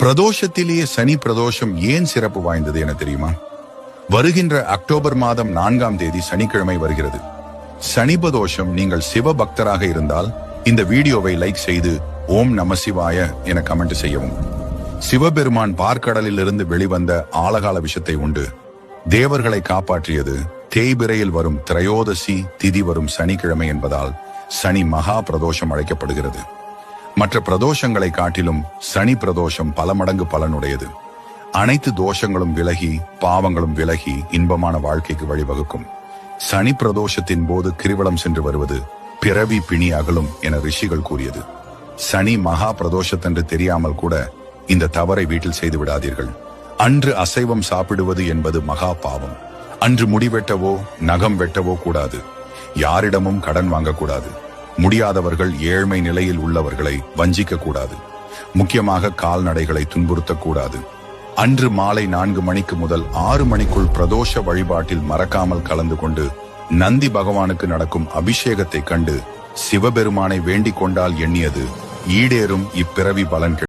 பிரதோஷத்திலேயே சனி பிரதோஷம் ஏன் சிறப்பு வாய்ந்தது என தெரியுமா? வருகின்ற அக்டோபர் மாதம் 4ஆம் தேதி சனிக்கிழமை வருகிறது. சனி பிரதோஷம். நீங்கள் சிவ பக்தராக இருந்தால் இந்த வீடியோவை லைக் செய்து ஓம் நம சிவாய என கமெண்ட் செய்யவும். சிவபெருமான் பார்க்கடலில் இருந்து வெளிவந்த ஆழகால விஷத்தை உண்டு தேவர்களை காப்பாற்றியது தேய்பிரையில் வரும் திரையோதசி திதி வரும் சனிக்கிழமை என்பதால் சனி மகா பிரதோஷம் அழைக்கப்படுகிறது. மற்ற பிரதோஷங்களை காட்டிலும் சனி பிரதோஷம் பல மடங்கு பலனுடையது. அனைத்து தோஷங்களும் விலகி பாவங்களும் விலகி இன்பமான வாழ்க்கைக்கு வழிவகுக்கும். சனி பிரதோஷத்தின் போது கிரிவலம் சென்று வருவது பிறவி பிணி அகலும் என ரிஷிகள் கூறியது. சனி மகா பிரதோஷத்தன்று தெரியாமல் கூட இந்த தவறை வீட்டில் செய்து விடாதீர்கள். அன்று அசைவம் சாப்பிடுவது என்பது மகா பாவம். அன்று முடிவெட்டவோ நகம் வெட்டவோ கூடாது. யாரிடமும் கடன் வாங்கக்கூடாது. முடியாதவர்கள் ஏழ்மை நிலையில் உள்ளவர்களை வஞ்சிக்க கூடாது. முக்கியமாக கால்நடைகளை துன்புறுத்தக்கூடாது. அன்று மாலை 4 மணிக்கு முதல் 6 மணிக்குள் பிரதோஷ வழிபாட்டில் மறக்காமல் கலந்து கொண்டு நந்தி பகவானுக்கு நடக்கும் அபிஷேகத்தை கண்டு சிவபெருமானை வேண்டிக் கொண்டால் எண்ணியது ஈடேறும். இப்பிறவி பலன்